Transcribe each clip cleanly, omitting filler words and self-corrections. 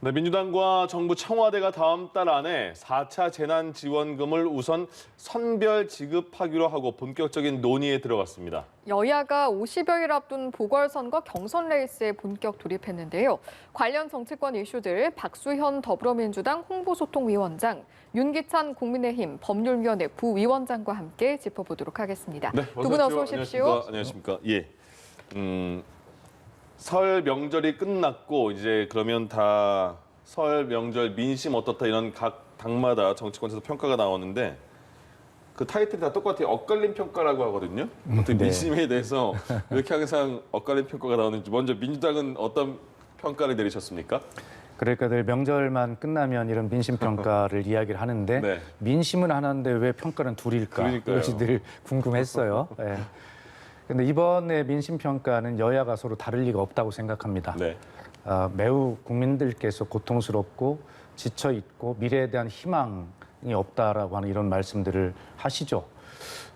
네, 민주당과 정부 청와대가 다음 달 안에 4차 재난지원금을 우선 선별 지급하기로 하고 본격적인 논의에 들어갔습니다. 여야가 50여일 앞둔 보궐선거 경선 레이스에 본격 돌입했는데요. 관련 정치권 이슈들 박수현 더불어민주당 홍보소통위원장, 윤기찬 국민의힘 법률위원회 부위원장과 함께 짚어보도록 하겠습니다. 네, 두 분 어서 오십시오. 안녕하십니까. 예. 설 명절이 끝났고 이제 그러면 다 설 명절 민심 어떻다 이런 각 당마다 정치권에서 평가가 나오는데 그 타이틀이 다 똑같아요. 엇갈린 평가라고 하거든요. 어떻게 민심에 대해서 왜 이렇게 항상 엇갈린 평가가 나오는지 먼저 민주당은 어떤 평가를 내리셨습니까? 그러니까 늘 명절만 끝나면 이런 민심 평가를 이야기를 하는데 네. 민심은 하나인데 왜 평가는 둘일까? 그러니까요. 이것이 늘 궁금했어요. 네. 근데 이번에 민심 평가는 여야가 서로 다를 리가 없다고 생각합니다. 네. 매우 국민들께서 고통스럽고 지쳐 있고 미래에 대한 희망이 없다라고 하는 이런 말씀들을 하시죠.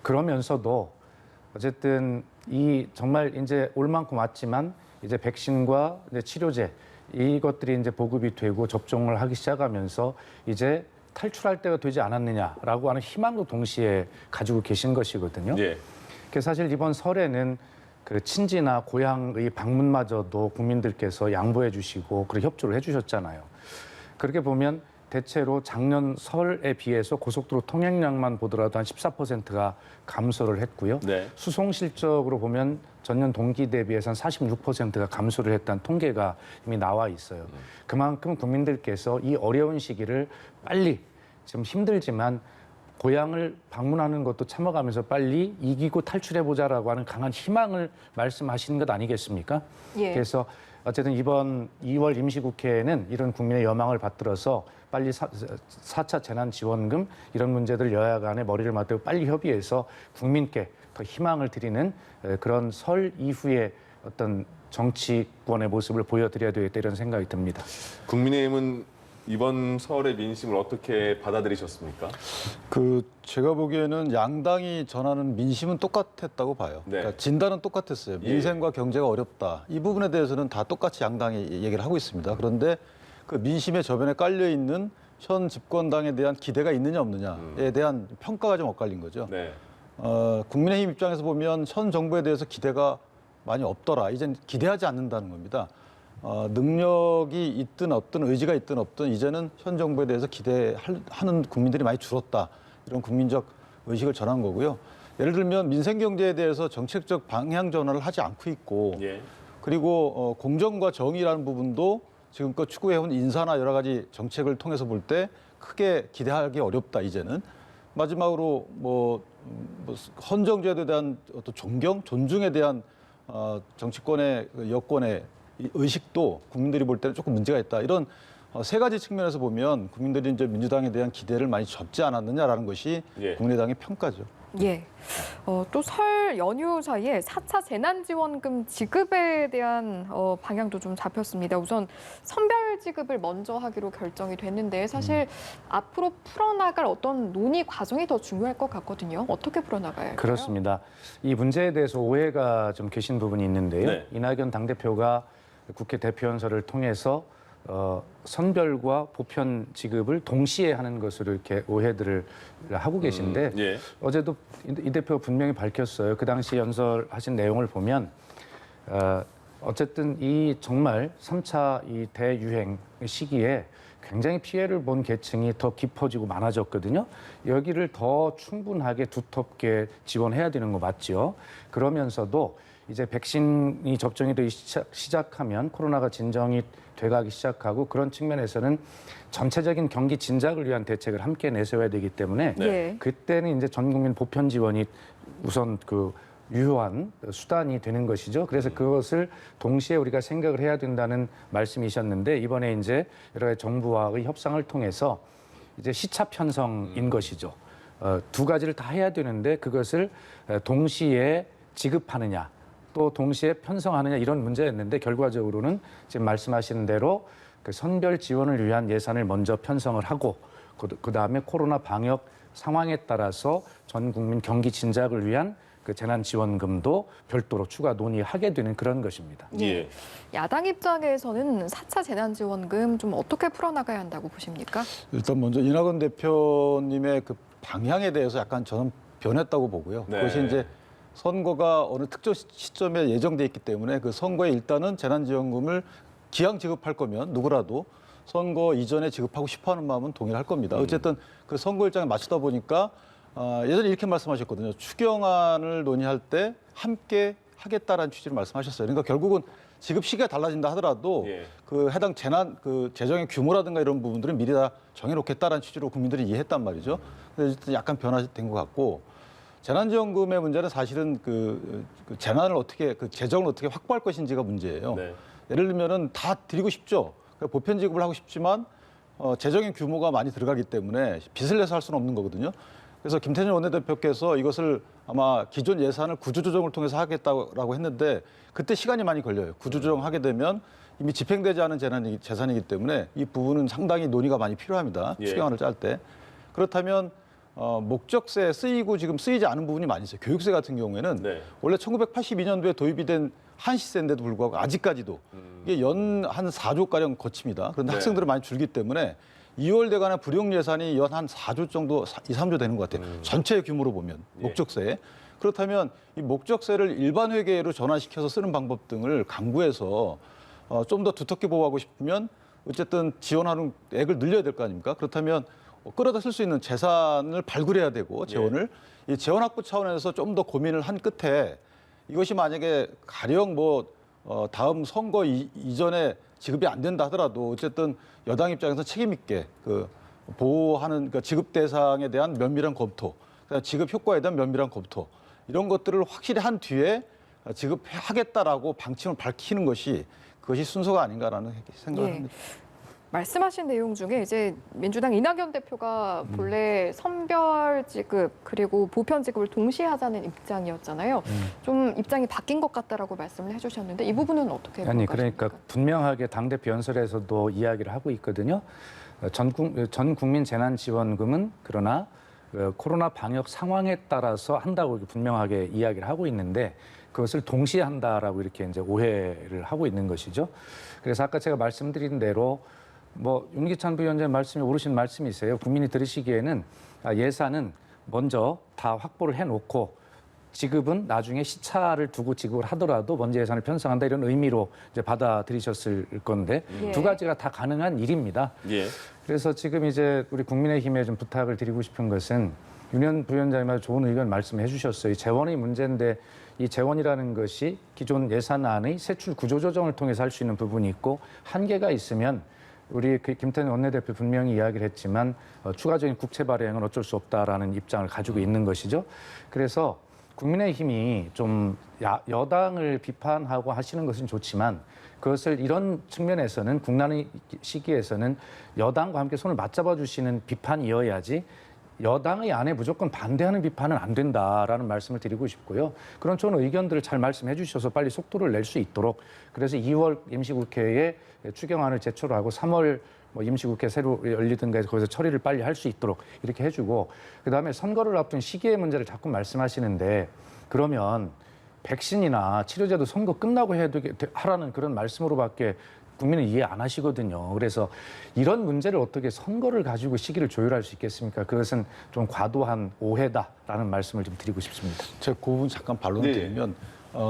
그러면서도 어쨌든 이 정말 이제 올 만큼 왔지만 이제 백신과 이제 치료제 이것들이 이제 보급이 되고 접종을 하기 시작하면서 이제 탈출할 때가 되지 않았느냐라고 하는 희망도 동시에 가지고 계신 것이거든요. 예. 그래서 사실 이번 설에는 그 친지나 고향의 방문마저도 국민들께서 양보해 주시고 그리고 협조를 해 주셨잖아요. 그렇게 보면 대체로 작년 설에 비해서 고속도로 통행량만 보더라도 한 14%가 감소를 했고요. 네. 수송 실적으로 보면 전년 동기 대비해서 한 46%가 감소를 했다는 통계가 이미 나와 있어요. 그만큼 국민들께서 이 어려운 시기를 빨리 좀 힘들지만 고향을 방문하는 것도 참아가면서 빨리 이기고 탈출해보자라고 하는 강한 희망을 말씀하시는 것 아니겠습니까? 예. 그래서 어쨌든 이번 2월 임시국회에는 이런 국민의 여망을 받들어서 빨리 4차 재난지원금 이런 문제들 여야 간에 머리를 맞대고 빨리 협의해서 국민께 더 희망을 드리는 그런 설 이후의 어떤 정치권의 모습을 보여드려야 되겠다 이런 생각이 듭니다. 국민의힘은 이번 설의 민심을 어떻게 받아들이셨습니까? 제가 보기에는 양당이 전하는 민심은 똑같았다고 봐요. 네. 그러니까 진단은 똑같았어요. 예. 민생과 경제가 어렵다. 이 부분에 대해서는 다 똑같이 양당이 얘기를 하고 있습니다. 그런데 그 민심의 저변에 깔려 있는 현 집권당에 대한 기대가 있느냐 없느냐에 대한 평가가 좀 엇갈린 거죠. 네. 국민의힘 입장에서 보면 현 정부에 대해서 기대가 많이 없더라. 이젠 기대하지 않는다는 겁니다. 능력이 있든 없든 의지가 있든 없든 이제는 현 정부에 대해서 기대하는 국민들이 많이 줄었다. 이런 국민적 의식을 전한 거고요. 예를 들면 민생 경제에 대해서 정책적 방향 전환을 하지 않고 있고 예. 그리고 공정과 정의라는 부분도 지금껏 추구해온 인사나 여러 가지 정책을 통해서 볼 때 크게 기대하기 어렵다. 이제는 마지막으로 헌정제도에 대한 어떤 존중에 대한 정치권의 여권의 의식도 국민들이 볼 때는 조금 문제가 있다. 이런 세 가지 측면에서 보면 국민들이 이제 민주당에 대한 기대를 많이 접지 않았느냐라는 것이 예. 국민의당의 평가죠. 예. 또 설 연휴 사이에 4차 재난지원금 지급에 대한 방향도 좀 잡혔습니다. 우선 선별 지급을 먼저 하기로 결정이 됐는데 사실 앞으로 풀어나갈 어떤 논의 과정이 더 중요할 것 같거든요. 어떻게 풀어나가야 할까요? 그렇습니다. 이 문제에 대해서 오해가 좀 계신 부분이 있는데요. 네. 이낙연 당대표가 국회 대표연설을 통해서 선별과 보편 지급을 동시에 하는 것으로 이렇게 오해들을 하고 계신데 예. 어제도 이 대표가 분명히 밝혔어요. 그 당시 연설하신 내용을 보면 어쨌든 이 정말 3차 이 대유행 시기에 굉장히 피해를 본 계층이 더 깊어지고 많아졌거든요. 여기를 더 충분하게 두텁게 지원해야 되는 거 맞죠? 그러면서도 이제 백신이 접종이 되기 시작하면 코로나가 진정이 돼가기 시작하고 그런 측면에서는 전체적인 경기 진작을 위한 대책을 함께 내세워야 되기 때문에 네. 그때는 이제 전 국민 보편 지원이 우선 그 유효한 수단이 되는 것이죠. 그래서 그것을 동시에 우리가 생각을 해야 된다는 말씀이셨는데 이번에 이제 여러 가지 정부와의 협상을 통해서 이제 시차 편성인 것이죠. 두 가지를 다 해야 되는데 그것을 동시에 지급하느냐 또 동시에 편성하느냐 이런 문제였는데 결과적으로는 지금 말씀하신 대로 그 선별 지원을 위한 예산을 먼저 편성을 하고 그다음에 코로나 방역 상황에 따라서 전 국민 경기 진작을 위한 그 재난지원금도 별도로 추가 논의하게 되는 그런 것입니다. 예. 야당 입장에서는 4차 재난지원금 좀 어떻게 풀어나가야 한다고 보십니까? 일단 먼저 이낙연 대표님의 그 방향에 대해서 약간 저는 변했다고 보고요. 네. 그것이 이제 선거가 어느 특정 시점에 예정돼 있기 때문에 그 선거에 일단은 재난지원금을 기왕 지급할 거면 누구라도 선거 이전에 지급하고 싶어하는 마음은 동일할 겁니다. 어쨌든 그 선거 일정에 맞추다 보니까 예전에 이렇게 말씀하셨거든요. 추경안을 논의할 때 함께 하겠다라는 취지로 말씀하셨어요. 그러니까 결국은 지급 시기가 달라진다 하더라도 예. 그 해당 재난 그 재정의 규모라든가 이런 부분들은 미리 다 정해놓겠다라는 취지로 국민들이 이해했단 말이죠. 그래서 약간 변화된 것 같고 재난지원금의 문제는 사실은 그 재난을 어떻게 그 재정을 어떻게 확보할 것인지가 문제예요. 네. 예를 들면은 다 드리고 싶죠. 그러니까 보편 지급을 하고 싶지만 재정의 규모가 많이 들어가기 때문에 빚을 내서 할 수는 없는 거거든요. 그래서 김태년 원내대표께서 이것을 아마 기존 예산을 구조조정을 통해서 하겠다고 했는데 그때 시간이 많이 걸려요. 구조조정하게 되면 이미 집행되지 않은 재산이기 때문에 이 부분은 상당히 논의가 많이 필요합니다. 예. 추경안을 짤 때. 그렇다면 목적세에 쓰이고 지금 쓰이지 않은 부분이 많이 있어요. 교육세 같은 경우에는 네. 원래 1982년도에 도입이 된 한시세인데도 불구하고 아직까지도 이게 연 한 4조가량 거칩니다. 그런데 네. 학생들은 많이 줄기 때문에 2월 대간의 불용 예산이 연 한 4조 정도, 2, 3조 되는 것 같아요. 전체 규모로 보면 예. 목적세. 그렇다면 이 목적세를 일반 회계로 전환시켜서 쓰는 방법 등을 강구해서 좀 더 두텁게 보호하고 싶으면 어쨌든 지원하는 액을 늘려야 될 거 아닙니까? 그렇다면 끌어다 쓸 수 있는 재산을 발굴해야 되고 재원을 이 재원 확보 차원에서 좀 더 고민을 한 끝에 이것이 만약에 가령 다음 선거 이전에 지급이 안 된다 하더라도 어쨌든 여당 입장에서 책임 있게 그 보호하는 그러니까 지급 대상에 대한 면밀한 검토, 그다음에 지급 효과에 대한 면밀한 검토 이런 것들을 확실히 한 뒤에 지급하겠다라고 방침을 밝히는 것이 그것이 순서가 아닌가라는 생각을 예. 합니다. 말씀하신 내용 중에 이제 민주당 이낙연 대표가 본래 선별 지급 그리고 보편 지급을 동시에 하자는 입장이었잖아요. 좀 입장이 바뀐 것 같다라고 말씀을 해주셨는데 이 부분은 어떻게 아니 평가하십니까? 그러니까 분명하게 당대표 연설에서도 이야기를 하고 있거든요. 전 국민 재난지원금은 그러나 코로나 방역 상황에 따라서 한다고 이렇게 분명하게 이야기를 하고 있는데 그것을 동시에 한다라고 이렇게 이제 오해를 하고 있는 것이죠. 그래서 아까 제가 말씀드린 대로 윤기찬 부위원장의 말씀이 옳으신 말씀이세요. 국민이 들으시기에는 예산은 먼저 다 확보를 해놓고 지급은 나중에 시차를 두고 지급을 하더라도 먼저 예산을 편성한다 이런 의미로 이제 받아들이셨을 건데 예. 두 가지가 다 가능한 일입니다. 예. 그래서 지금 이제 우리 국민의힘에 좀 부탁을 드리고 싶은 것은 윤현 부위원장님께서 좋은 의견 말씀해 주셨어요. 이 재원의 문제인데 이 재원이라는 것이 기존 예산안의 세출 구조조정을 통해서 할 수 있는 부분이 있고 한계가 있으면 우리 김태년 원내대표 분명히 이야기를 했지만 추가적인 국채 발행은 어쩔 수 없다라는 입장을 가지고 있는 것이죠. 그래서 국민의힘이 좀 여당을 비판하고 하시는 것은 좋지만 그것을 이런 측면에서는 국난의 시기에서는 여당과 함께 손을 맞잡아 주시는 비판이어야지 여당의 안에 무조건 반대하는 비판은 안 된다라는 말씀을 드리고 싶고요. 그런 좋은 의견들을 잘 말씀해 주셔서 빨리 속도를 낼 수 있도록 그래서 2월 임시국회에 추경안을 제출하고 3월 임시국회 새로 열리든가 해서 거기서 처리를 빨리 할 수 있도록 이렇게 해주고 그다음에 선거를 앞둔 시기의 문제를 자꾸 말씀하시는데 그러면 백신이나 치료제도 선거 끝나고 하라는 그런 말씀으로밖에 국민은 이해 안 하시거든요. 그래서 이런 문제를 어떻게 선거를 가지고 시기를 조율할 수 있겠습니까? 그것은 좀 과도한 오해다라는 말씀을 좀 드리고 싶습니다. 제가 그 부분 잠깐 반론드리면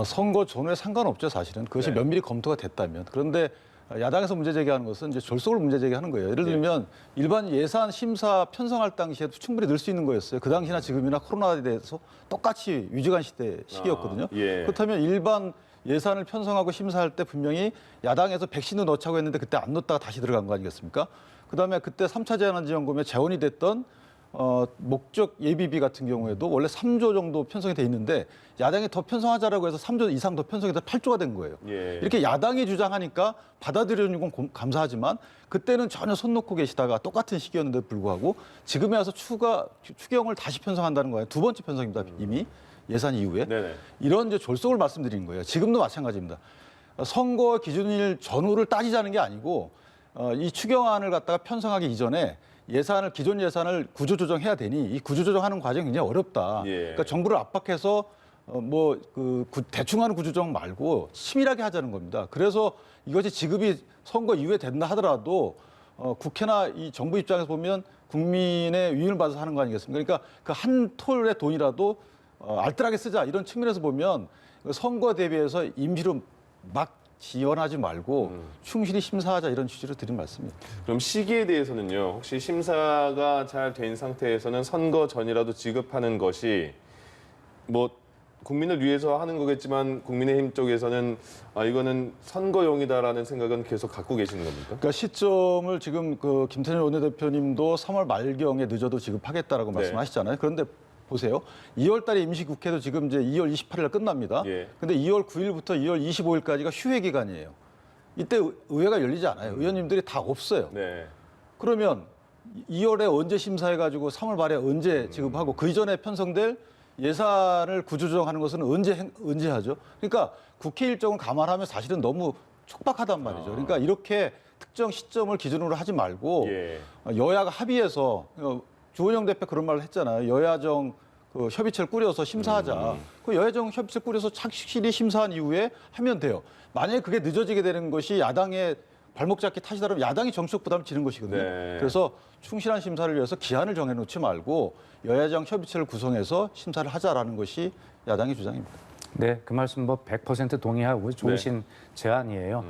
선거 전후에 상관없죠, 사실은. 그것이 네. 면밀히 검토가 됐다면. 그런데 야당에서 문제 제기하는 것은 이제 졸속을 문제 제기하는 거예요. 예를 들면 일반 예산 심사 편성할 당시에도 충분히 늘 수 있는 거였어요. 그 당시나 지금이나 코로나에 대해서 똑같이 위중한 시기였거든요. 예. 그렇다면 일반 예산을 편성하고 심사할 때 분명히 야당에서 백신도 넣자고 했는데 그때 안 넣었다가 다시 들어간 거 아니겠습니까? 그다음에 그때 3차 재난지원금에 재원이 됐던 목적 예비비 같은 경우에도 원래 3조 정도 편성이 돼 있는데 야당이 더 편성하자라고 해서 3조 이상 더 편성해서 8조가 된 거예요. 예. 이렇게 야당이 주장하니까 받아들여주는 건 감사하지만 그때는 전혀 손 놓고 계시다가 똑같은 시기였는데도 불구하고 지금에 와서 추경을 다시 편성한다는 거예요. 두 번째 편성입니다. 이미 예산 이후에. 네네. 이런 이제 졸속을 말씀드린 거예요. 지금도 마찬가지입니다. 선거 기준일 전후를 따지자는 게 아니고 이 추경안을 갖다가 편성하기 이전에 기존 예산을 구조조정해야 되니 이 구조조정하는 과정이 굉장히 어렵다. 예. 그러니까 정부를 압박해서 대충 하는 구조조정 말고 치밀하게 하자는 겁니다. 그래서 이것이 지급이 선거 이후에 된다 하더라도 국회나 이 정부 입장에서 보면 국민의 위임을 받아서 하는 거 아니겠습니까? 그러니까 그 한 톨의 돈이라도 알뜰하게 쓰자 이런 측면에서 보면 선거 대비해서 임시로 막 지원하지 말고 충실히 심사하자 이런 취지로 드린 말씀입니다. 그럼 시기에 대해서는요. 혹시 심사가 잘 된 상태에서는 선거 전이라도 지급하는 것이 뭐 국민을 위해서 하는 거겠지만 국민의힘 쪽에서는 이거는 선거용이다라는 생각은 계속 갖고 계시는 겁니까? 그러니까 시점을 지금 그 김태년 원내대표님도 3월 말경에 늦어도 지급하겠다라고 네. 말씀하시잖아요. 그런데 보세요. 2월 달에 임시국회도 지금 이제 2월 28일 날 끝납니다. 예. 근데 2월 9일부터 2월 25일까지가 휴회 기간이에요. 이때 의회가 열리지 않아요. 의원님들이 다 없어요. 네. 그러면 2월에 언제 심사해가지고 3월 말에 언제 지급하고 그 이전에 편성될 예산을 구조조정하는 것은 언제 하죠? 그러니까 국회 일정을 감안하면 사실은 너무 촉박하단 말이죠. 그러니까 이렇게 특정 시점을 기준으로 하지 말고 예. 여야가 합의해서 주원영 대표 그런 말을 했잖아요. 여야정 그 협의체를 꾸려서 심사하자. 그 여야정 협의체 꾸려서 착실히 심사한 이후에 하면 돼요. 만약에 그게 늦어지게 되는 것이 야당의 발목 잡기 탓이다라면 야당이 정치적 부담을 지는 것이거든요. 네. 그래서 충실한 심사를 위해서 기한을 정해놓지 말고 여야정 협의체를 구성해서 심사를 하자라는 것이 야당의 주장입니다. 네, 그 말씀 뭐 100% 동의하고 좋으신 제안이에요.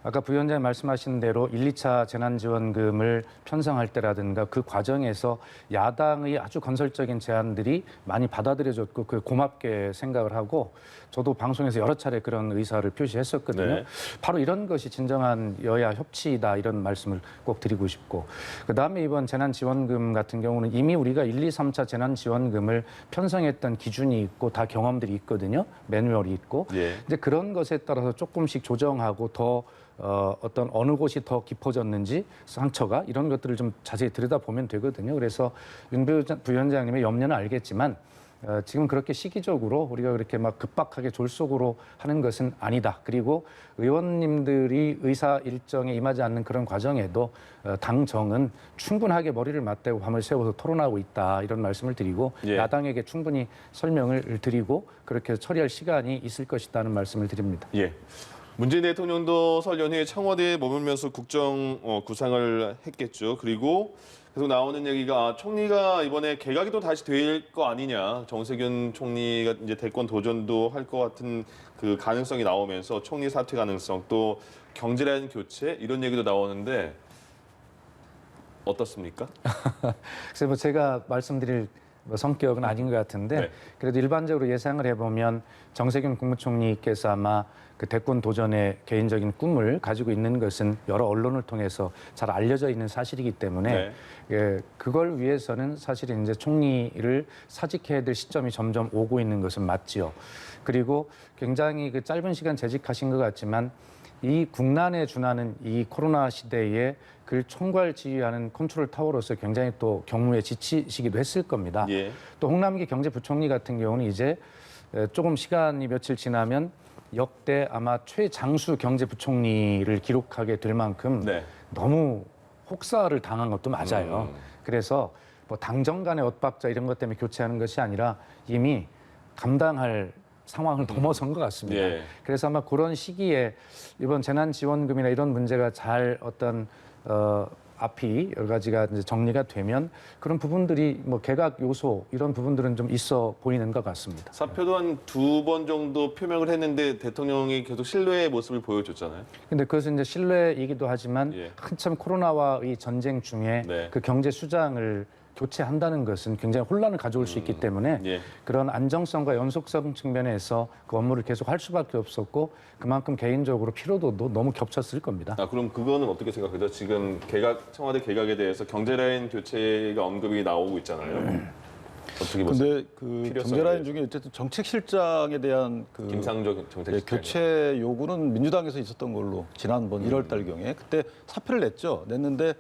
아까 부위원장님 말씀하신 대로 1, 2차 재난지원금을 편성할 때라든가 그 과정에서 야당의 아주 건설적인 제안들이 많이 받아들여졌고 그 고맙게 생각을 하고 저도 방송에서 여러 차례 그런 의사를 표시했었거든요. 네. 바로 이런 것이 진정한 여야 협치이다 이런 말씀을 꼭 드리고 싶고 그다음에 이번 재난지원금 같은 경우는 이미 우리가 1, 2, 3차 재난지원금을 편성했던 기준이 있고 다 경험들이 있거든요. 매뉴얼이 있고 예. 이제 그런 것에 따라서 조금씩 조정하고 더 어떤 어느 곳이 더 깊어졌는지 상처가 이런 것들을 좀 자세히 들여다보면 되거든요. 그래서 윤 부위원장님의 염려는 알겠지만 지금 그렇게 시기적으로 우리가 그렇게 막 급박하게 졸속으로 하는 것은 아니다. 그리고 의원님들이 의사 일정에 임하지 않는 그런 과정에도 당정은 충분하게 머리를 맞대고 밤을 새워서 토론하고 있다. 이런 말씀을 드리고 예. 야당에게 충분히 설명을 드리고 그렇게 처리할 시간이 있을 것이라는 말씀을 드립니다. 예. 문재인 대통령도 설 연휴에 청와대에 머물면서 국정 구상을 했겠죠. 그리고 계속 나오는 얘기가 총리가 이번에 개각이 또 다시 될 거 아니냐. 정세균 총리가 이제 대권 도전도 할 것 같은 그 가능성이 나오면서 총리 사퇴 가능성 또 경제라인 교체 이런 얘기도 나오는데 어떻습니까? 그래서 뭐 제가 말씀드릴 성격은 아닌 것 같은데 네. 그래도 일반적으로 예상을 해보면 정세균 국무총리께서 아마 그 대권 도전의 개인적인 꿈을 가지고 있는 것은 여러 언론을 통해서 잘 알려져 있는 사실이기 때문에 네. 예, 그걸 위해서는 사실 이제 총리를 사직해야 될 시점이 점점 오고 있는 것은 맞지요. 그리고 굉장히 그 짧은 시간 재직하신 것 같지만 이 국난에 준하는 이 코로나 시대에 그를 총괄 지휘하는 컨트롤 타워로서 굉장히 또 경무에 지치시기도 했을 겁니다. 예. 또 홍남기 경제부총리 같은 경우는 이제 조금 시간이 며칠 지나면 역대 아마 최장수 경제부총리를 기록하게 될 만큼 네. 너무 혹사를 당한 것도 맞아요. 그래서 뭐 당정 간의 엇박자 이런 것 때문에 교체하는 것이 아니라 이미 감당할 상황을 넘어선 것 같습니다. 예. 그래서 아마 그런 시기에 이번 재난지원금이나 이런 문제가 잘 어떤 앞이 여러 가지가 이제 정리가 되면 그런 부분들이 뭐 개각 요소 이런 부분들은 좀 있어 보이는 것 같습니다. 사표도 한 2번 정도 표명을 했는데 대통령이 계속 신뢰의 모습을 보여줬잖아요. 근데 그것은 이제 신뢰이기도 하지만 예. 한참 코로나와의 전쟁 중에 네. 그 경제 수장을 교체한다는 것은 굉장히 혼란을 가져올 수 있기 때문에 예. 그런 안정성과 연속성 측면에서 그 업무를 계속 할 수밖에 없었고 그만큼 개인적으로 피로도도 너무 겹쳤을 겁니다. 그럼 그거는 어떻게 생각하죠? 지금 청와대 개각에 대해서 경제라인 교체가 언급이 나오고 있잖아요. 어떻게 보세요? 근데 그 필요성에 경제라인 대해서. 중에 어쨌든 정책실장에 대한 그 김상조 정책실장. 교체 요구는 민주당에서 있었던 걸로 지난번 1월 달경에 그때 사표를 냈는데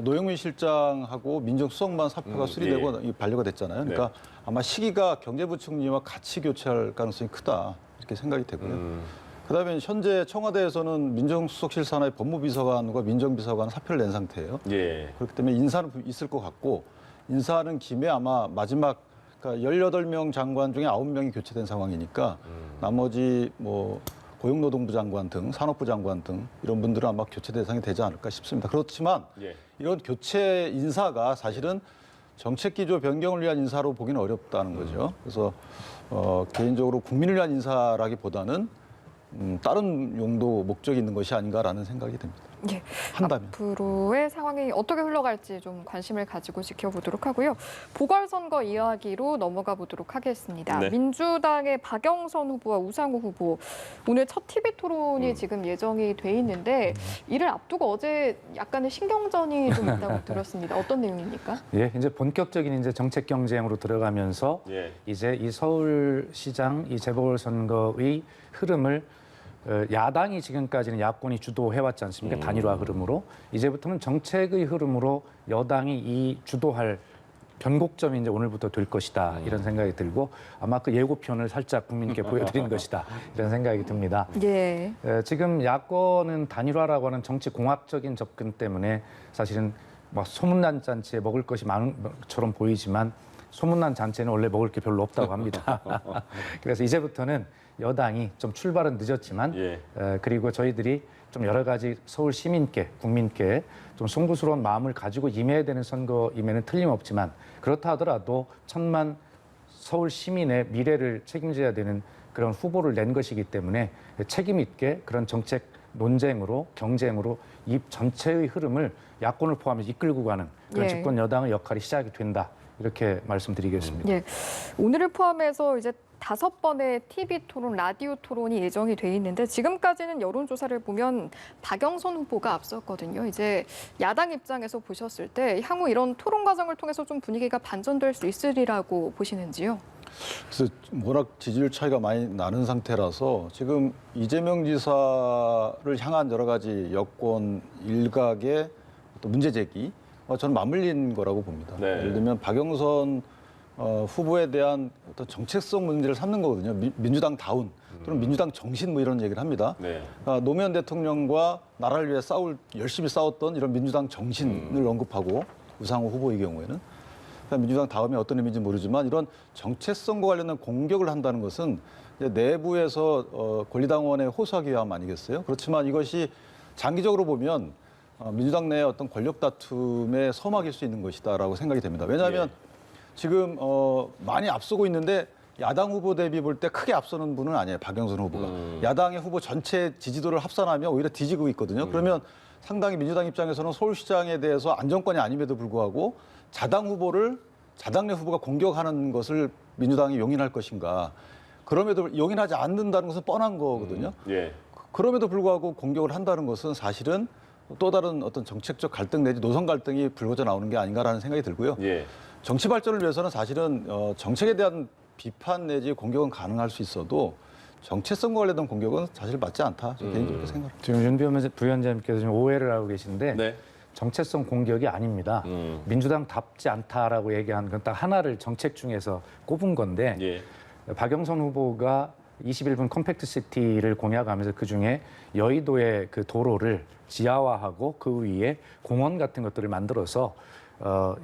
노영민 실장하고 민정수석만 사표가 수리되고 반려가 됐잖아요. 그러니까 아마 시기가 경제부총리와 같이 교체할 가능성이 크다 이렇게 생각이 되고요. 그다음에 현재 청와대에서는 민정수석실 산하의 법무비서관과 민정비서관 사표를 낸 상태예요. 예. 그렇기 때문에 인사는 있을 것 같고 인사하는 김에 아마 마지막 그러니까 18명 장관 중에 9명이 교체된 상황이니까 나머지 뭐 고용노동부 장관 등 산업부 장관 등 이런 분들은 아마 교체 대상이 되지 않을까 싶습니다. 그렇지만 예. 이런 교체 인사가 사실은 정책 기조 변경을 위한 인사로 보기는 어렵다는 거죠. 그래서 개인적으로 국민을 위한 인사라기보다는 다른 용도 목적이 있는 것이 아닌가라는 생각이 듭니다. 예. 한다면. 앞으로의 상황이 어떻게 흘러갈지 좀 관심을 가지고 지켜보도록 하고요. 보궐선거 이야기로 넘어가 보도록 하겠습니다. 네. 민주당의 박영선 후보와 우상호 후보 오늘 첫 TV 토론이 지금 예정이 돼 있는데 이를 앞두고 어제 약간의 신경전이 좀 있다고 들었습니다. 어떤 내용입니까? 예, 이제 본격적인 이제 정책 경쟁으로 들어가면서 예. 이제 이 서울시장 이 재보궐선거의 흐름을 야당이 지금까지는 야권이 주도해왔지 않습니까? 단일화 흐름으로. 이제부터는 정책의 흐름으로 여당이 이 주도할 변곡점이 이제 오늘부터 될 것이다. 이런 생각이 들고 아마 그 예고편을 살짝 국민께 보여드린 것이다. 이런 생각이 듭니다. 예. 지금 야권은 단일화라고 하는 정치 공학적인 접근 때문에 사실은 막 소문난 잔치에 먹을 것이 많은 것처럼 보이지만 소문난 잔치에는 원래 먹을 게 별로 없다고 합니다. 그래서 이제부터는 여당이 좀 출발은 늦었지만 예. 그리고 저희들이 좀 여러 가지 서울 시민께 국민께 좀 송구스러운 마음을 가지고 임해야 되는 선거임에는 틀림없지만 그렇다 하더라도 1,000만 서울 시민의 미래를 책임져야 되는 그런 후보를 낸 것이기 때문에 책임 있게 그런 정책 논쟁으로 경쟁으로 이 전체의 흐름을 야권을 포함해서 이끌고 가는 그런 예. 집권 여당의 역할이 시작이 된다. 이렇게 말씀드리겠습니다. 예. 오늘을 포함해서 이제 5번의 TV 토론, 라디오 토론이 예정이 돼 있는데 지금까지는 여론조사를 보면 박영선 후보가 앞섰거든요. 이제 야당 입장에서 보셨을 때 향후 이런 토론 과정을 통해서 좀 분위기가 반전될 수 있으리라고 보시는지요? 그래서 워낙 지지율 차이가 많이 나는 상태라서 지금 이재명 지사를 향한 여러 가지 여권 일각의 또 문제 제기 저는 맞물린 거라고 봅니다. 네. 예를 들면 박영선 후보에 대한 어떤 정책성 문제를 삼는 거거든요. 민주당 다운 또는 민주당 정신 뭐 이런 얘기를 합니다. 네. 노무현 대통령과 나라를 위해 열심히 싸웠던 이런 민주당 정신을 언급하고 우상호 후보의 경우에는 그러니까 민주당 다음에 어떤 의미인지 모르지만 이런 정체성과 관련된 공격을 한다는 것은 이제 내부에서 권리당원에 호소하기 위함 아니겠어요? 그렇지만 이것이 장기적으로 보면 민주당 내의 어떤 권력 다툼의 서막일 수 있는 것이다라고 생각이 됩니다. 왜냐하면 지금 많이 앞서고 있는데 야당 후보 대비 볼 때 크게 앞서는 분은 아니에요. 박영선 후보가. 야당의 후보 전체 지지도를 합산하면 오히려 뒤지고 있거든요. 그러면 상당히 민주당 입장에서는 서울시장에 대해서 안정권이 아님에도 불구하고 자당 내 후보가 공격하는 것을 민주당이 용인할 것인가. 그럼에도 용인하지 않는다는 것은 뻔한 거거든요. 예. 그럼에도 불구하고 공격을 한다는 것은 사실은 또 다른 어떤 정책적 갈등 내지 노선 갈등이 불거져 나오는 게 아닌가라는 생각이 들고요. 예. 정치 발전을 위해서는 사실은 정책에 대한 비판 내지 공격은 가능할 수 있어도 정체성과 관련된 공격은 사실 맞지 않다. 저는 개인적으로 생각합니다. 지금 윤 부위원장님께서 지금 오해를 하고 계신데 네. 정체성 공격이 아닙니다. 민주당답지 않다라고 얘기한 건 딱 하나를 정책 중에서 꼽은 건데 예. 박영선 후보가 21분 컴팩트 시티를 공약하면서 그중에 여의도의 그 도로를 지하화하고 그 위에 공원 같은 것들을 만들어서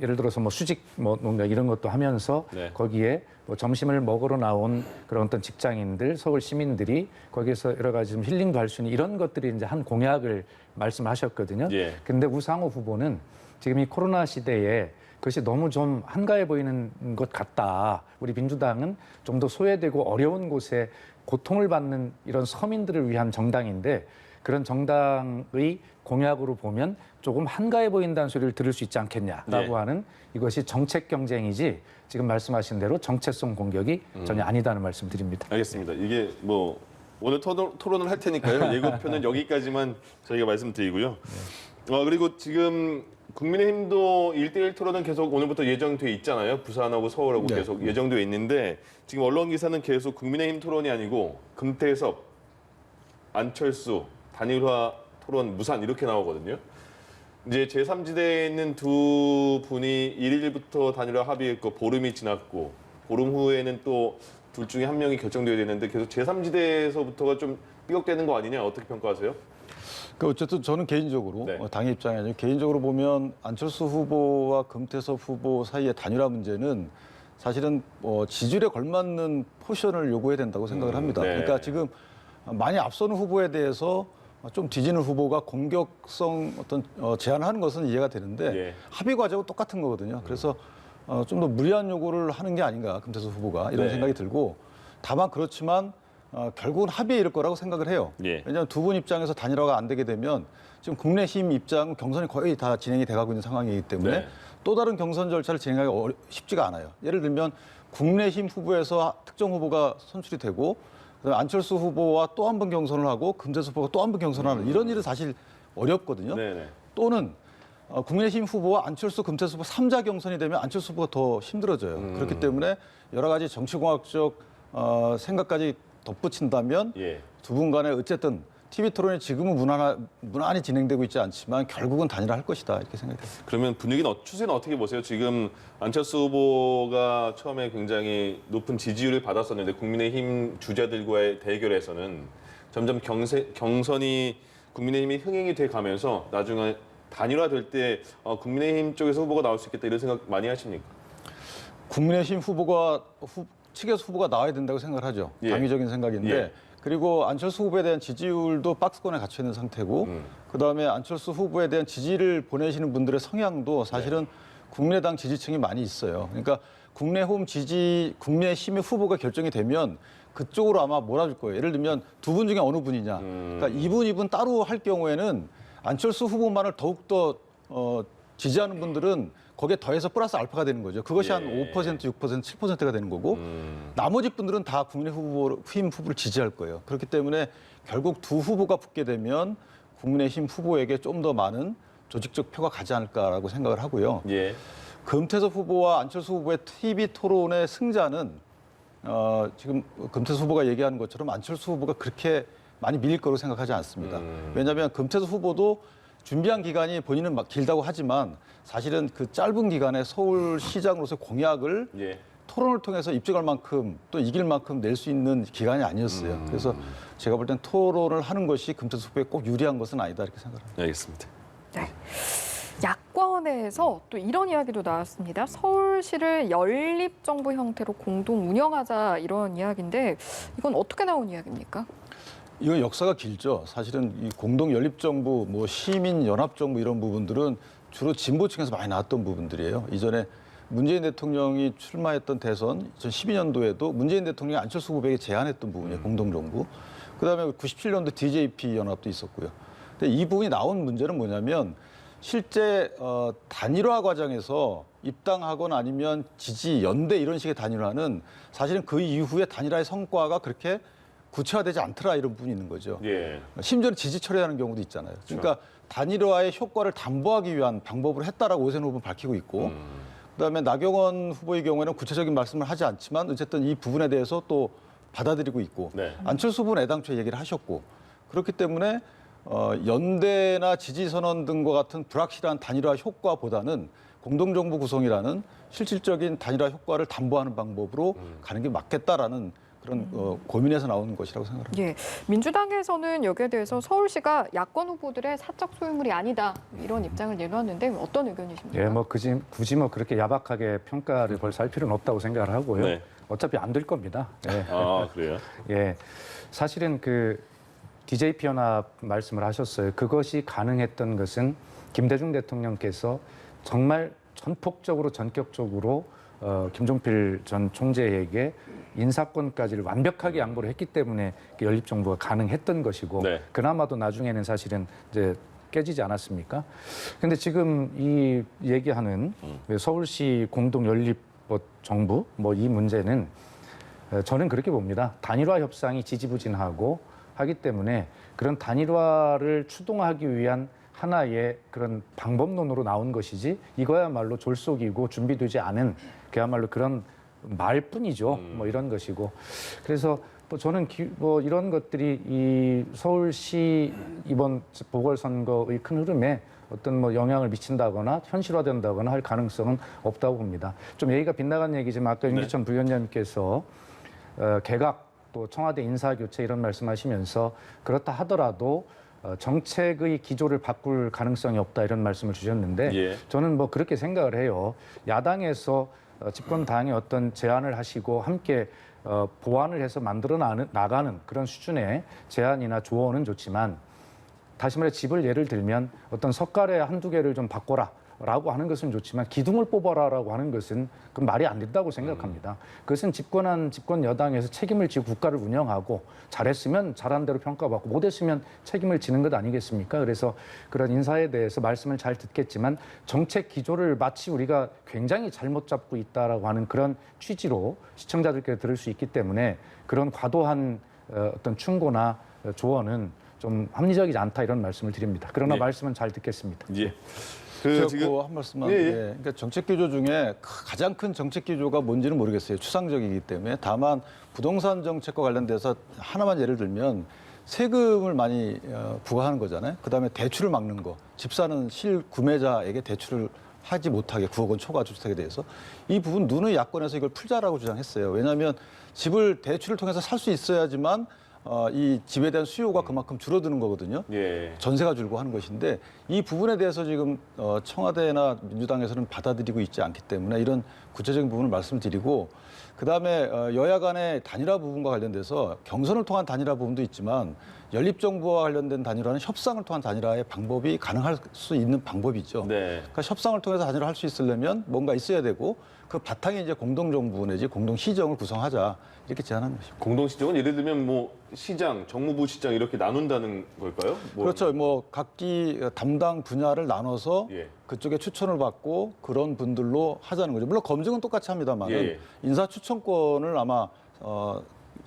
예를 들어서 뭐 수직 뭔가 이런 것도 하면서 네. 거기에 뭐 점심을 먹으러 나온 그런 어떤 직장인들, 서울 시민들이 거기에서 여러 가지 좀 힐링도 할 수 있는 이런 것들이 이제 한 공약을 말씀하셨거든요. 예. 근데 우상호 후보는 지금 이 코로나 시대에 그것이 너무 좀 한가해 보이는 것 같다. 우리 민주당은 좀 더 소외되고 어려운 곳에 고통을 받는 이런 서민들을 위한 정당인데 그런 정당의 공약으로 보면 조금 한가해 보인다는 소리를 들을 수 있지 않겠냐라고 네. 하는 이것이 정책 경쟁이지 지금 말씀하신 대로 정체성 공격이 전혀 아니다는 말씀 드립니다. 알겠습니다. 이게 뭐 오늘 토론을 할 테니까요. 예고편은 여기까지만 저희가 말씀드리고요. 그리고 지금 국민의힘도 1대1 토론은 계속 오늘부터 예정돼 있잖아요. 부산하고 서울하고 네. 계속 예정돼 있는데 지금 언론 기사는 계속 국민의힘 토론이 아니고 금태섭, 안철수, 단일화 토론 무산 이렇게 나오거든요. 이제 제3지대에 있는 두 분이 1일부터 단일화 합의했고 보름이 지났고 보름 후에는 또 둘 중에 한 명이 결정돼야 되는데 계속 제3지대에서부터가 좀 삐걱대는 거 아니냐 어떻게 평가하세요? 그러니까 어쨌든 저는 개인적으로 네. 당의 입장이 아니라 개인적으로 보면 안철수 후보와 금태섭 후보 사이의 단일화 문제는 사실은 지지율에 걸맞는 포션을 요구해야 된다고 생각을 합니다. 네. 그러니까 지금 많이 앞서는 후보에 대해서 좀 뒤지는 후보가 공격성 어떤 제안을 하는 것은 이해가 되는데 예. 합의 과정은 똑같은 거거든요. 그래서 좀 더 무리한 요구를 하는 게 아닌가 금태섭 후보가 이런 네. 생각이 들고 다만 그렇지만 결국은 합의에 이를 거라고 생각을 해요. 예. 왜냐하면 두 분 입장에서 단일화가 안 되게 되면 지금 국내힘 입장은 경선이 거의 다 진행이 돼가고 있는 상황이기 때문에 네. 또 다른 경선 절차를 진행하기 쉽지가 않아요. 예를 들면 국내힘 후보에서 특정 후보가 선출이 되고 그다음에 안철수 후보와 또 한 번 경선을 하고 금태섭 후보가 또 한 번 경선을 하는 이런 일은 사실 어렵거든요. 네네. 또는 국민의힘 후보와 안철수, 금태섭 후보 3자 경선이 되면 안철수 후보가 더 힘들어져요. 그렇기 때문에 여러 가지 정치공학적 생각까지 덧붙인다면 예. 두 분 간에 어쨌든 TV 토론이 지금은 무난히 진행되고 있지 않지만 결국은 단일화할 것이다 이렇게 생각합니다. 그러면 분위기는 추세는 어떻게 보세요? 지금 안철수 후보가 처음에 굉장히 높은 지지율을 받았었는데 국민의힘 주자들과의 대결에서는 점점 경선이 국민의힘이 흥행이 돼 가면서 나중에 단일화될 때 국민의힘 쪽에서 후보가 나올 수 있겠다 이런 생각 많이 하십니까? 국민의힘 측에서 후보가 나와야 된다고 생각을 하죠. 예. 당위적인 생각인데 예. 그리고 안철수 후보에 대한 지지율도 박스권에 갇혀 있는 상태고 그다음에 안철수 후보에 대한 지지를 보내시는 분들의 성향도 사실은 국내당 지지층이 많이 있어요. 그러니까 국내힘의 후보가 결정이 되면 그쪽으로 아마 몰아줄 거예요. 예를 들면 두 분 중에 어느 분이냐. 그러니까 이분 따로 할 경우에는 안철수 후보만을 더욱더 지지하는 분들은 거기에 더해서 플러스 알파가 되는 거죠. 그것이 한 5%, 6%, 7%가 되는 거고 나머지 분들은 다 국민의힘 후보를 지지할 거예요. 그렇기 때문에 결국 두 후보가 붙게 되면 국민의힘 후보에게 좀 더 많은 조직적 표가 가지 않을까라고 생각을 하고요. 예. 금태섭 후보와 안철수 후보의 TV 토론의 승자는 지금 금태섭 후보가 얘기하는 것처럼 안철수 후보가 그렇게 많이 밀릴 거라고 생각하지 않습니다. 왜냐하면 금태섭 후보도 준비한 기간이 본인은 막 길다고 하지만 사실은 그 짧은 기간에 서울시장으로서 공약을 예. 토론을 통해서 입증할 만큼 또 이길 만큼 낼 수 있는 기간이 아니었어요. 그래서 제가 볼 땐 토론을 하는 것이 금태섭 후보에 꼭 유리한 것은 아니다 이렇게 생각합니다. 알겠습니다. 네. 야권에서 또 이런 이야기도 나왔습니다. 서울시를 연립정부 형태로 공동 운영하자 이런 이야기인데 이건 어떻게 나온 이야기입니까? 이건 역사가 길죠. 사실은 이 공동 연립정부, 뭐 시민 연합정부 이런 부분들은 주로 진보층에서 많이 나왔던 부분들이에요. 이전에 문재인 대통령이 출마했던 대선 2012년도에도 문재인 대통령이 안철수 후보에게 제안했던 부분이에요. 공동정부. 그다음에 97년도 DJP 연합도 있었고요. 근데 이 부분이 나온 문제는 뭐냐면 실제 단일화 과정에서 입당하거나 아니면 지지 연대 이런 식의 단일화는 사실은 그 이후에 단일화의 성과가 그렇게 구체화되지 않더라 이런 부분이 있는 거죠. 예. 심지어는 지지 처리하는 경우도 있잖아요. 그러니까 단일화의 효과를 담보하기 위한 방법을 했다라고 오세훈 후보는 밝히고 있고 그다음에 나경원 후보의 경우에는 구체적인 말씀을 하지 않지만 어쨌든 이 부분에 대해서 또 받아들이고 있고 네. 안철수 후보는 애당초에 얘기를 하셨고 그렇기 때문에 연대나 지지선언 등과 같은 불확실한 단일화 효과보다는 공동정부 구성이라는 실질적인 단일화 효과를 담보하는 방법으로 가는 게 맞겠다라는 그런 고민에서 나오는 것이라고 생각합니다. 예, 민주당에서는 여기에 대해서 서울시가 야권 후보들의 사적 소유물이 아니다 이런 입장을 내놓았는데 어떤 의견이십니까? 예, 뭐 굳이 뭐 그렇게 야박하게 평가를 벌써 할 필요는 없다고 생각을 하고요. 네. 어차피 안 될 겁니다. 예. 아, 그래요? 예, 사실은 그 DJP 연합 말씀을 하셨어요. 그것이 가능했던 것은 김대중 대통령께서 정말 전폭적으로 전격적으로 김종필 전 총재에게 인사권까지를 완벽하게 양보를 했기 때문에 연립정부가 가능했던 것이고 네. 그나마도 나중에는 사실은 이제 깨지지 않았습니까? 근데 지금 이 얘기하는 서울시 공동 연립 정부 뭐 이 문제는 저는 그렇게 봅니다. 단일화 협상이 지지부진하고 하기 때문에 그런 단일화를 추동하기 위한 하나의 그런 방법론으로 나온 것이지 이거야말로 졸속이고 준비되지 않은 그야말로 그런 말뿐이죠. 뭐 이런 것이고 그래서 뭐 저는 뭐 이런 것들이 이 서울시 이번 보궐선거의 큰 흐름에 어떤 뭐 영향을 미친다거나 현실화된다거나 할 가능성은 없다고 봅니다. 좀 얘기가 빗나간 얘기지만 아까 윤기천 부위원장님께서 개각 또 청와대 인사교체 이런 말씀하시면서 그렇다 하더라도 정책의 기조를 바꿀 가능성이 없다 이런 말씀을 주셨는데 예. 저는 뭐 그렇게 생각을 해요. 야당에서 집권당이 어떤 제안을 하시고 함께 보완을 해서 만들어 나가는 그런 수준의 제안이나 조언은 좋지만 다시 말해 집을 예를 들면 어떤 석가래 한두 개를 좀 바꿔라 라고 하는 것은 좋지만 기둥을 뽑아라라고 하는 것은 그건 말이 안 된다고 생각합니다. 그것은 집권 여당에서 책임을 지고 국가를 운영하고 잘했으면 잘한 대로 평가받고 못했으면 책임을 지는 것 아니겠습니까? 그래서 그런 인사에 대해서 말씀을 잘 듣겠지만 정책 기조를 마치 우리가 굉장히 잘못 잡고 있다라고 하는 그런 취지로 시청자들께 들을 수 있기 때문에 그런 과도한 어떤 충고나 조언은 좀 합리적이지 않다 이런 말씀을 드립니다. 그러나 예. 말씀은 잘 듣겠습니다. 예. 제가 한 말씀만. 예, 예. 예, 그러니까 정책 기조 중에 가장 큰 정책 기조가 뭔지는 모르겠어요. 추상적이기 때문에. 다만 부동산 정책과 관련돼서 하나만 예를 들면 세금을 많이 부과하는 거잖아요. 그다음에 대출을 막는 거. 집 사는 실구매자에게 대출을 하지 못하게 9억 원 초과 주택에 대해서 이 부분 누누이 야권에서 이걸 풀자라고 주장했어요. 왜냐하면 집을 대출을 통해서 살 수 있어야지만 이 집에 대한 수요가 그만큼 줄어드는 거거든요. 예. 전세가 줄고 하는 것인데 이 부분에 대해서 지금 청와대나 민주당에서는 받아들이고 있지 않기 때문에 이런 구체적인 부분을 말씀드리고 그다음에 여야 간의 단일화 부분과 관련돼서 경선을 통한 단일화 부분도 있지만 연립정부와 관련된 단일화는 협상을 통한 단일화의 방법이 가능할 수 있는 방법이죠. 네. 그러니까 협상을 통해서 단일화 할 수 있으려면 뭔가 있어야 되고 그 바탕에 이제 공동정부 내지 공동시정을 구성하자 이렇게 제안하는 것입니다. 공동시정은 예를 들면 뭐 시장, 정무부 시장 이렇게 나눈다는 걸까요? 그렇죠. 뭐 각기 담당 분야를 나눠서 예. 그쪽에 추천을 받고 그런 분들로 하자는 거죠. 물론 검증은 똑같이 합니다만 예. 인사 추천권을 아마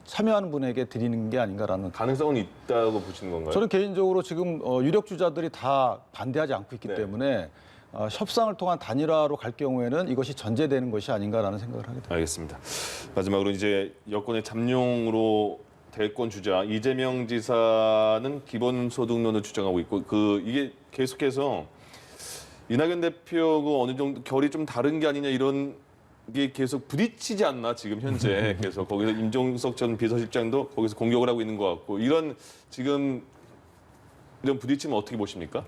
참여하는 분에게 드리는 게 아닌가라는. 가능성은 있다고 보시는 건가요? 저는 개인적으로 지금 유력 주자들이 다 반대하지 않고 있기 네. 때문에 협상을 통한 단일화로 갈 경우에는 이것이 전제되는 것이 아닌가라는 생각을 하게 됩니다. 알겠습니다. 마지막으로 이제 여권의 잠룡으로 대권 주자 이재명 지사는 기본소득론을 주장하고 있고 이게 계속해서 이낙연 대표하고 어느 정도 결이 좀 다른 게 아니냐 이런 게 계속 부딪히지 않나 지금 현재 계속 거기서 임종석 전 비서실장도 거기서 공격을 하고 있는 것 같고 이런 지금 이런 부딪힘은 어떻게 보십니까?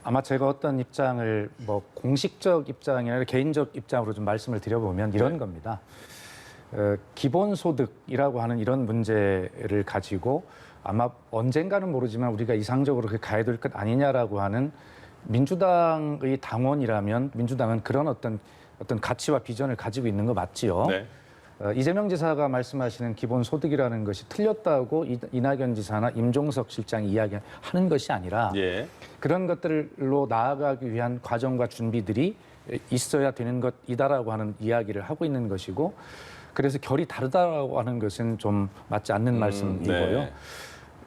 아마 제가 어떤 입장을 뭐 공식적 입장이 아니라 개인적 입장으로 좀 말씀을 드려보면 이런 겁니다. 기본소득이라고 하는 이런 문제를 가지고 아마 언젠가는 모르지만 우리가 이상적으로 그렇게 가야 될 것 아니냐라고 하는 민주당의 당원이라면 민주당은 그런 어떤 가치와 비전을 가지고 있는 거 맞지요. 네. 이재명 지사가 말씀하시는 기본소득이라는 것이 틀렸다고 이낙연 지사나 임종석 실장이 이야기하는 것이 아니라 예. 그런 것들로 나아가기 위한 과정과 준비들이 있어야 되는 것이다라고 하는 이야기를 하고 있는 것이고 그래서 결이 다르다고 하는 것은 좀 맞지 않는 말씀이고요. 네.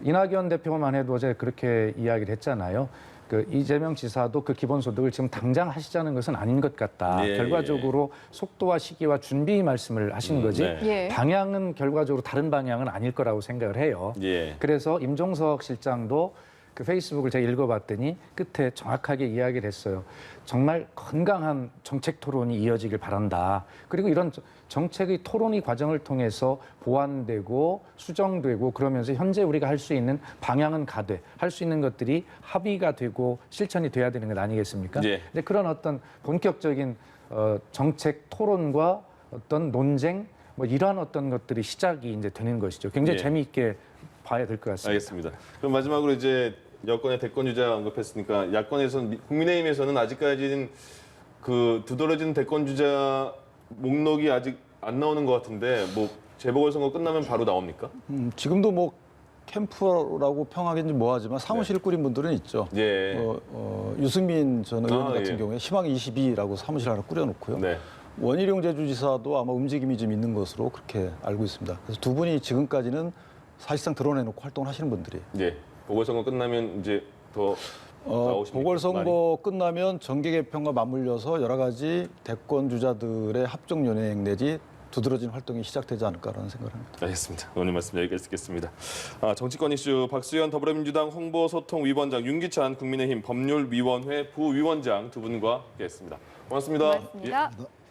이낙연 대표만 해도 어제 그렇게 이야기를 했잖아요. 그 이재명 지사도 그 기본소득을 지금 당장 하시자는 것은 아닌 것 같다. 예. 결과적으로 속도와 시기와 준비 말씀을 하신 거지 네. 예. 방향은 결과적으로 다른 방향은 아닐 거라고 생각을 해요. 예. 그래서 임종석 실장도 그 페이스북을 제가 읽어봤더니 끝에 정확하게 이야기를 했어요. 정말 건강한 정책 토론이 이어지길 바란다. 그리고 이런 정책의 토론의 과정을 통해서 보완되고 수정되고 그러면서 현재 우리가 할 수 있는 방향은 가되 할 수 있는 것들이 합의가 되고 실천이 돼야 되는 것 아니겠습니까? 예. 근데 그런 어떤 본격적인 정책 토론과 어떤 논쟁 뭐 이러한 어떤 것들이 시작이 이제 되는 것이죠. 굉장히 예. 재미있게 봐야 될 것 같습니다. 알겠습니다. 그럼 마지막으로 이제 여권의 대권 주자 언급했으니까 야권에서는 국민의힘에서는 아직까지는 그 두드러진 대권 주자 목록이 아직 안 나오는 것 같은데 뭐 재보궐선거 끝나면 바로 나옵니까? 지금도 뭐 캠프라고 평하기는 뭐하지만 사무실 꾸린 분들은 있죠. 예. 유승민 전 의원 같은 예. 경우에 희망 22라고 사무실 하나 꾸려놓고요. 네. 원희룡 제주지사도 아마 움직임이 좀 있는 것으로 그렇게 알고 있습니다. 그래서 두 분이 지금까지는 사실상 드러내놓고 활동을 하시는 분들이에요. 예. 보궐선거 끝나면 이제 더 나오십니까? 보궐선거 끝나면 정계 개편과 맞물려서 여러 가지 대권 주자들의 합종 연행 내지 두드러진 활동이 시작되지 않을까라는 생각을 합니다. 알겠습니다. 오늘 말씀 여기까지 듣겠습니다. 정치권 이슈 박수현 더불어민주당 홍보소통위원장 윤기찬 국민의힘 법률위원회 부위원장 두 분과 함께했습니다. 고맙습니다. 고맙습니다. 예.